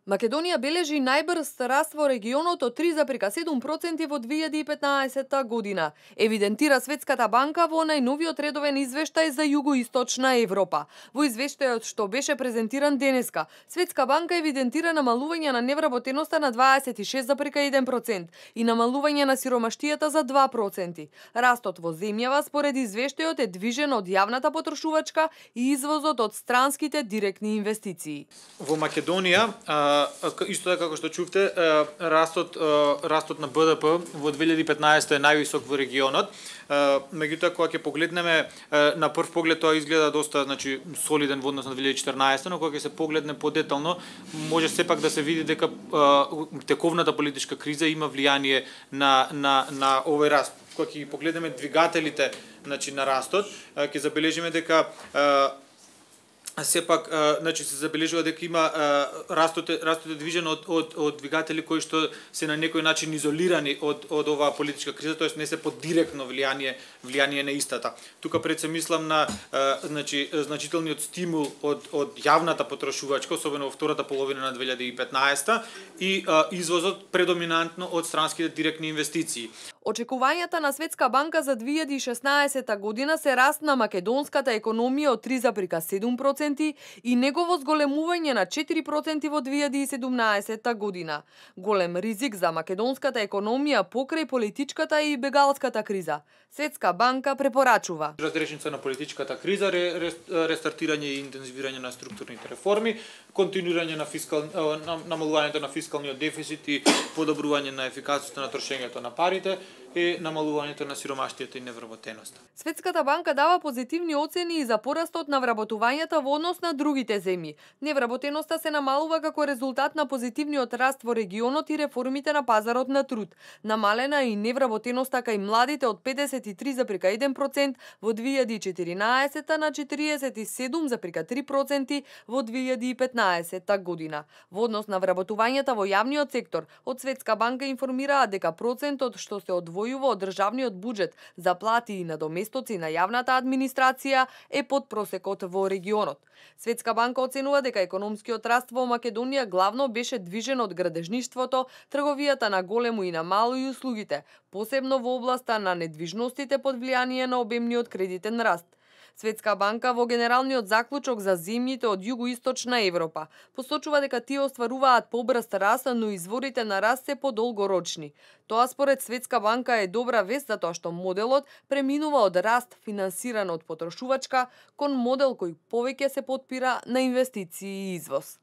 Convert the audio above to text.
Македонија бележи најбрз раст во регионот од 3,7% во 2015 година, евидентира Светската банка во најновиот редовен извештај за Југоисточна Европа. Во извештајот што беше презентиран денеска, Светска банка евидентира намалување на невработеноста на 26,1% и намалување на сиромаштијата за 2%. Растот во земјава според извештајот е движен од јавната потрошувачка и извозот од странските директни инвестиции. Во Македонија, исто така како што чувте, растот на БДП во 2015 е највисок во регионот. Меѓутоа кога ќе погледнеме на прв поглед тоа изгледа доста, солиден во однос на 2014, но кога ќе се погледне подетално, може сепак да се види дека тековната политичка криза има влијание на овој раст. Кога ќе ги погледнеме двигателите, на растот, ќе забележиме дека сепак се забележува дека има растот е движен од двигатели кои што се на некој начин изолирани од оваа политичка криза, тоест не се под директно влијание на истата. Тука пред се мислам на значителниот стимул од јавната потрошувачка, особено во втората половина на 2015 и извозот предоминантно од странските директни инвестиции. Очекувањата на Светска банка за 2016 година се раст на македонската економија од 3,7% и негово зголемување на 4% во 2017 година. Голем ризик за македонската економија покрај политичката и бегалската криза. Светска банка препорачува разрешница на политичката криза, рестартирање и интензивирање на структурните реформи, континуирање на намалувањето на фискалниот дефицит и подобрување на ефикасноста на трошењето на парите и намалувањето на сиромаштијата и невработеноста. Светската банка дава позитивни оцени и за порастот на вработувањата во однос на другите земји. Невработеноста се намалува како резултат на позитивниот раст во регионот и реформите на пазарот на труд. Намалена и невработеноста кај младите од 53,1% во 2014 на 47,3% во 2015 година. Во однос на вработувањата во јавниот сектор, од Светска банка информираат дека процентот што се одвојува од државниот буџет за плати и надоместоци на јавната администрација е под просекот во регионот. Светска банка оценува дека економскиот раст во Македонија главно беше движен од градежништвото, трговијата на големо и на мало и услугите, посебно во областа на недвижностите под влијание на обемниот кредитен раст. Светска банка во генералниот заклучок за земјите од Југоисточна Европа посочува дека тие остваруваат побрз раст, но изворите на раст се подолгорочни. Тоа според Светска банка е добра вест затоа што моделот преминува од раст финансиран од потрошувачка кон модел кој повеќе се потпира на инвестиции и извоз.